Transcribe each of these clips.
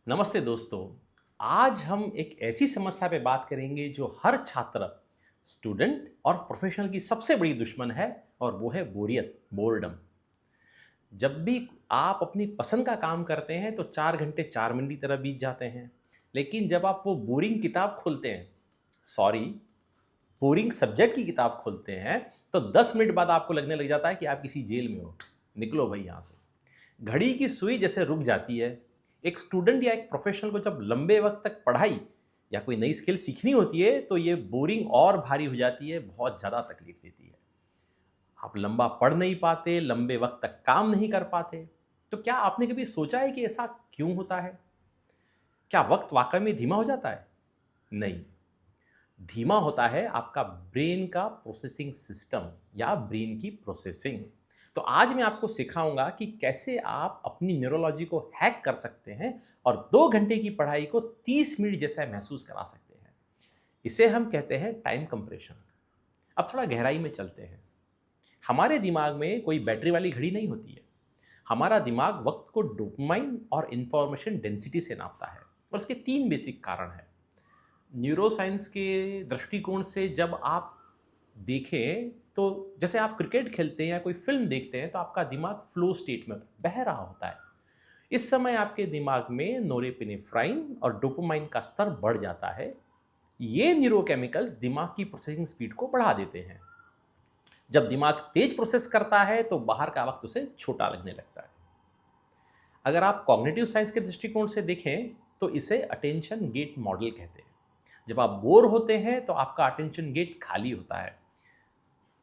नमस्ते दोस्तों। आज हम एक ऐसी समस्या पे बात करेंगे जो हर छात्र, स्टूडेंट और प्रोफेशनल की सबसे बड़ी दुश्मन है और वो है बोरियत, बोर्डम। जब भी आप अपनी पसंद का काम करते हैं तो 4 घंटे 4 मिनट की तरह बीत जाते हैं। लेकिन जब आप वो बोरिंग किताब खोलते हैं, सॉरी, बोरिंग सब्जेक्ट की किताब खोलते हैं, तो 10 मिनट बाद आपको लगने लग जाता है कि आप किसी जेल में हो। निकलो भाई यहाँ से। घड़ी की सुई जैसे रुक जाती है। एक स्टूडेंट या एक प्रोफेशनल को जब लंबे वक्त तक पढ़ाई या कोई नई स्किल सीखनी होती है तो ये बोरिंग और भारी हो जाती है, बहुत ज़्यादा तकलीफ देती है। आप लंबा पढ़ नहीं पाते, लंबे वक्त तक काम नहीं कर पाते। तो क्या आपने कभी सोचा है कि ऐसा क्यों होता है? क्या वक्त वाकई में धीमा हो जाता है? नहीं, धीमा होता है आपका ब्रेन का प्रोसेसिंग सिस्टम या ब्रेन की प्रोसेसिंग। तो आज मैं आपको सिखाऊंगा कि कैसे आप अपनी न्यूरोलॉजी को हैक कर सकते हैं और 2 घंटे की पढ़ाई को 30 मिनट जैसा महसूस करा सकते हैं। इसे हम कहते हैं टाइम कंप्रेशन। अब थोड़ा गहराई में चलते हैं। हमारे दिमाग में कोई बैटरी वाली घड़ी नहीं होती है। हमारा दिमाग वक्त को डोपामाइन और इंफॉर्मेशन डेंसिटी से नापता है, और इसके 3 बेसिक कारण हैं। न्यूरोसाइंस के दृष्टिकोण से जब आप देखें तो जैसे आप क्रिकेट खेलते हैं या कोई फिल्म देखते हैं तो आपका दिमाग फ्लो स्टेट में बह रहा होता है। इस समय आपके दिमाग में नोरेपिनेफ्राइन और डोपामाइन का स्तर बढ़ जाता है। ये न्यूरोकेमिकल्स दिमाग की प्रोसेसिंग स्पीड को बढ़ा देते हैं। जब दिमाग तेज प्रोसेस करता है तो बाहर का वक्त उसे छोटा लगने लगता है। अगर आप कॉग्निटिव साइंस के दृष्टिकोण से देखें तो इसे अटेंशन गेट मॉडल कहते हैं। जब आप बोर होते हैं तो आपका अटेंशन गेट खाली होता है।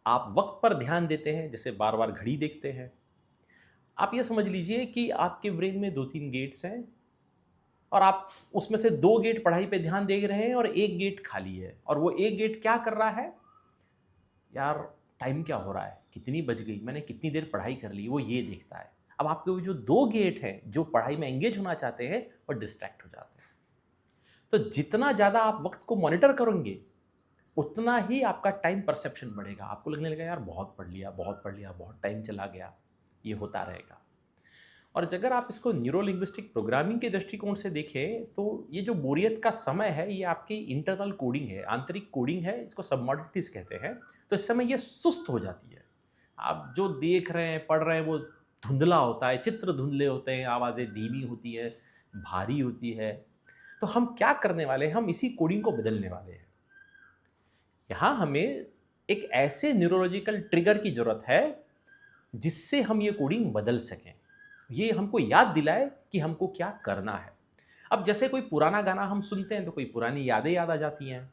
आप वक्त पर ध्यान देते हैं, जैसे बार बार घड़ी देखते हैं। आप ये समझ लीजिए कि आपके ब्रेन में 2-3 गेट्स हैं और आप उसमें से 2 गेट पढ़ाई पे ध्यान दे रहे हैं और एक गेट खाली है। और वो एक गेट क्या कर रहा है? यार, टाइम क्या हो रहा है, कितनी बज गई, मैंने कितनी देर पढ़ाई कर ली, वो ये देखता है। अब आपके वो जो 2 गेट हैं जो पढ़ाई में एंगेज होना चाहते हैं, वो डिस्ट्रैक्ट हो जाते हैं। तो जितना ज़्यादा आप वक्त को मॉनिटर करेंगे उतना ही आपका टाइम परसेप्शन बढ़ेगा। आपको लगने लगेगा यार बहुत पढ़ लिया, बहुत पढ़ लिया, बहुत टाइम चला गया। ये होता रहेगा। और अगर आप इसको न्यूरो लिंग्विस्टिक प्रोग्रामिंग के दृष्टिकोण से देखें तो ये जो बोरियत का समय है, ये आपकी इंटरनल कोडिंग है, आंतरिक कोडिंग है, इसको सबमॉडिटीज कहते हैं। तो इस समय ये सुस्त हो जाती है। आप जो देख रहे हैं, पढ़ रहे हैं, वो धुंधला होता है, चित्र धुंधले होते हैं, आवाज़ें धीमी होती है, भारी होती है। तो हम क्या करने वाले हैं? हम इसी कोडिंग को बदलने वाले हैं। यहाँ हमें एक ऐसे न्यूरोलॉजिकल ट्रिगर की ज़रूरत है जिससे हम ये कोडिंग बदल सकें। ये हमको याद दिलाए कि हमको क्या करना है। अब जैसे कोई पुराना गाना हम सुनते हैं तो कोई पुरानी यादें याद आ जाती हैं।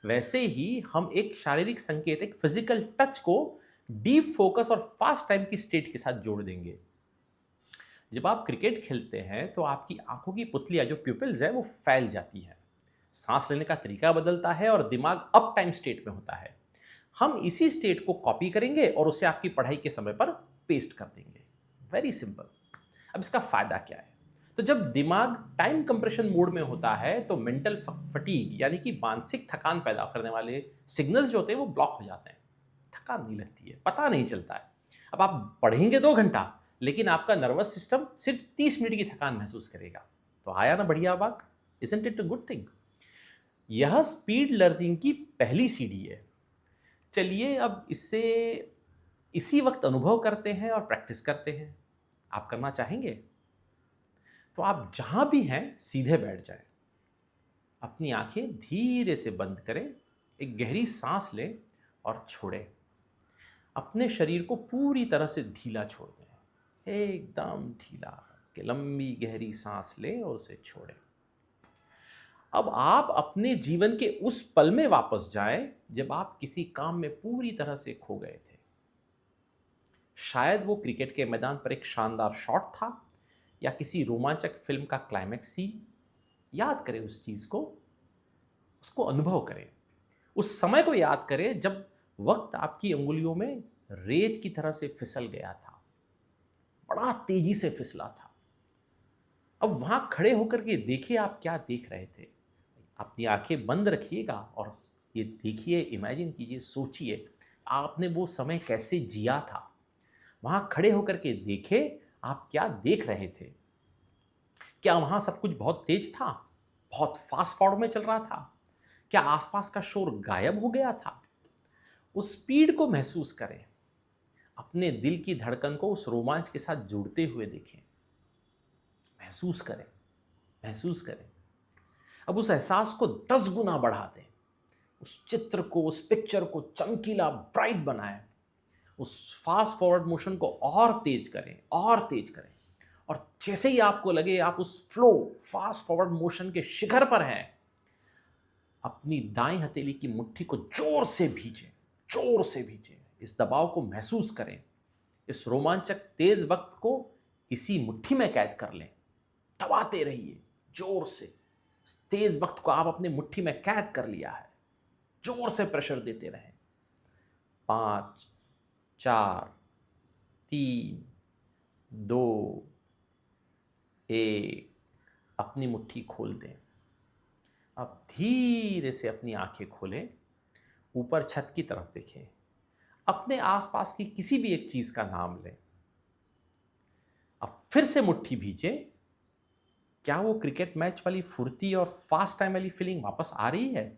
वैसे ही हम एक शारीरिक संकेत, एक फिजिकल टच को डीप फोकस और फास्ट टाइम की स्टेट के साथ जोड़ देंगे। जब आप क्रिकेट खेलते हैं तो आपकी आंखों की पुतलियां, जो प्यूपिल्स है, वो फैल जाती है। सांस लेने का तरीका बदलता है और दिमाग अप टाइम स्टेट में होता है। हम इसी स्टेट को कॉपी करेंगे और उसे आपकी पढ़ाई के समय पर पेस्ट कर देंगे। Very simple. अब इसका फायदा क्या है? तो जब दिमाग टाइम कंप्रेशन मोड में होता है तो मेंटल फटीग यानी कि मानसिक थकान पैदा करने वाले सिग्नल्स जो होते हैं वो ब्लॉक हो जाते हैं। थकान नहीं लगती है, पता नहीं चलता है। अब आप पढ़ेंगे 2 घंटा, लेकिन आपका नर्वस सिस्टम सिर्फ 30 मिनट की थकान महसूस करेगा। तो आया ना बढ़िया बात? Isn't it a good thing? यह स्पीड लर्निंग की पहली सीढ़ी है। चलिए अब इससे इसी वक्त अनुभव करते हैं और प्रैक्टिस करते हैं। आप करना चाहेंगे? तो आप जहां भी हैं सीधे बैठ जाएं। अपनी आंखें धीरे से बंद करें, एक गहरी सांस लें और छोड़ें। अपने शरीर को पूरी तरह से ढीला छोड़ दें, एकदम ढीला। कि लंबी गहरी सांस लें और उसे छोड़ें। अब आप अपने जीवन के उस पल में वापस जाएं जब आप किसी काम में पूरी तरह से खो गए थे। शायद वो क्रिकेट के मैदान पर एक शानदार शॉट था या किसी रोमांचक फिल्म का क्लाइमैक्स सीन। याद करें उस चीज को, उसको अनुभव करें। उस समय को याद करें जब वक्त आपकी अंगुलियों में रेत की तरह से फिसल गया था, बड़ा तेजी से फिसला था। अब वहां खड़े होकर के देखिए आप क्या देख रहे थे। अपनी आंखें बंद रखिएगा और ये देखिए, इमेजिन कीजिए, सोचिए आपने वो समय कैसे जिया था। वहां खड़े होकर के देखे आप क्या देख रहे थे। क्या वहाँ सब कुछ बहुत तेज था? बहुत फ़ास्ट फॉरवर्ड में चल रहा था? क्या आसपास का शोर गायब हो गया था? उस स्पीड को महसूस करें। अपने दिल की धड़कन को उस रोमांच के साथ जुड़ते हुए देखें। महसूस करें, महसूस करें। अब उस एहसास को 10 गुना बढ़ा दें। उस चित्र को, उस पिक्चर को चमकीला, ब्राइट बनाएं। उस फास्ट फॉरवर्ड मोशन को और तेज करें, और तेज करें। और जैसे ही आपको लगे आप उस फ्लो, फास्ट फॉरवर्ड मोशन के शिखर पर हैं, अपनी दाईं हथेली की मुट्ठी को जोर से भींचें, जोर से भींचें। इस दबाव को महसूस करें। इस रोमांचक तेज वक्त को इसी मुट्ठी में कैद कर लें। दबाते रहिए जोर से। इस तेज वक्त को आप अपनी मुट्ठी में कैद कर लिया है। जोर से प्रेशर देते रहें। 5, 4, 3, 2, 1। अपनी मुट्ठी खोल दें। अब धीरे से अपनी आंखें खोलें। ऊपर छत की तरफ देखें। अपने आसपास की किसी भी एक चीज का नाम लें। अब फिर से मुट्ठी भींचें। क्या वो क्रिकेट मैच वाली फुर्ती और फास्ट टाइम वाली फीलिंग वापस आ रही है?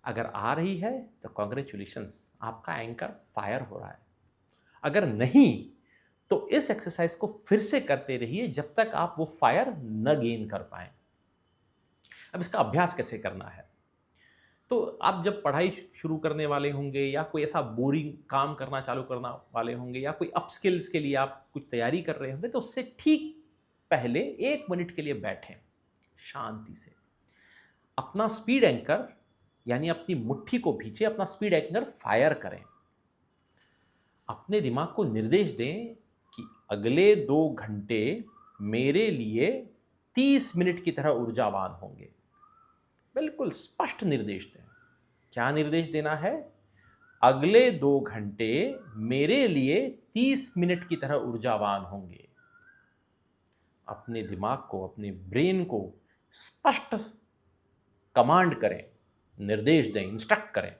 अगर आ रही है तो कॉन्ग्रेचुलेशंस, आपका एंकर फायर हो रहा है। अगर नहीं तो इस एक्सरसाइज को फिर से करते रहिए जब तक आप वो फायर न गेन कर पाए। अब इसका अभ्यास कैसे करना है? तो आप जब पढ़ाई शुरू करने वाले होंगे या कोई ऐसा बोरिंग काम करना चालू करना वाले होंगे या कोई अप स्किल्स के लिए आप कुछ तैयारी कर रहे होंगे, तो उससे ठीक पहले 1 मिनट के लिए बैठें शांति से। अपना स्पीड एंकर यानी अपनी मुट्ठी को भींचे, अपना स्पीड एंकर फायर करें। अपने दिमाग को निर्देश दें कि अगले 2 घंटे मेरे लिए 30 मिनट की तरह ऊर्जावान होंगे। बिल्कुल स्पष्ट निर्देश दें। क्या निर्देश देना है? अगले 2 घंटे मेरे लिए 30 मिनट की तरह ऊर्जावान होंगे। अपने दिमाग को, अपने ब्रेन को स्पष्ट कमांड करें, निर्देश दें, इंस्ट्रक्ट करें।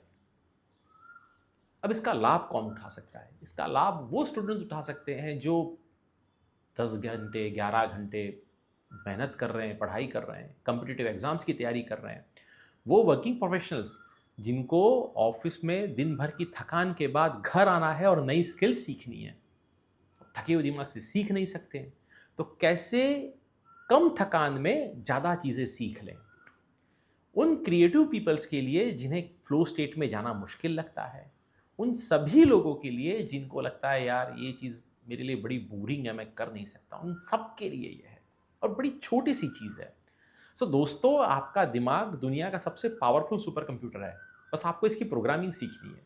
अब इसका लाभ कौन उठा सकता है? इसका लाभ वो स्टूडेंट्स उठा सकते हैं जो 10 घंटे, 11 घंटे मेहनत कर रहे हैं, पढ़ाई कर रहे हैं, कॉम्पिटिटिव एग्जाम्स की तैयारी कर रहे हैं। वो वर्किंग प्रोफेशनल्स जिनको ऑफिस में दिन भर की थकान के बाद घर आना है और नई स्किल सीखनी है, थके हुए दिमाग से सीख नहीं सकते हैं, तो कैसे कम थकान में ज़्यादा चीज़ें सीख लें। उन क्रिएटिव पीपल्स के लिए जिन्हें फ्लो स्टेट में जाना मुश्किल लगता है, उन सभी लोगों के लिए जिनको लगता है यार ये चीज़ मेरे लिए बड़ी बोरिंग है, मैं कर नहीं सकता, उन सब के लिए ये है और बड़ी छोटी सी चीज़ है। सो दोस्तों, आपका दिमाग दुनिया का सबसे पावरफुल सुपर कंप्यूटर है, बस आपको इसकी प्रोग्रामिंग सीखनी है।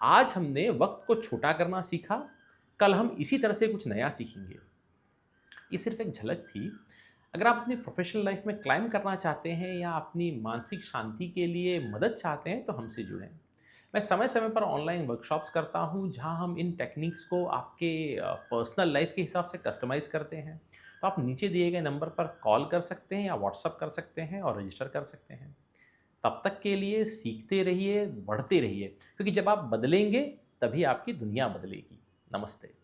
आज हमने वक्त को छोटा करना सीखा, कल हम इसी तरह से कुछ नया सीखेंगे। ये सिर्फ एक झलक थी। अगर आप अपनी प्रोफेशनल लाइफ में क्लाइम करना चाहते हैं या अपनी मानसिक शांति के लिए मदद चाहते हैं तो हमसे जुड़ें। मैं समय समय पर ऑनलाइन वर्कशॉप्स करता हूँ जहाँ हम इन टेक्निक्स को आपके पर्सनल लाइफ के हिसाब से कस्टमाइज़ करते हैं। तो आप नीचे दिए गए नंबर पर कॉल कर सकते हैं या व्हाट्सअप कर सकते हैं और रजिस्टर कर सकते हैं। तब तक के लिए सीखते रहिए, बढ़ते रहिए, क्योंकि जब आप बदलेंगे तभी आपकी दुनिया बदलेगी। नमस्ते।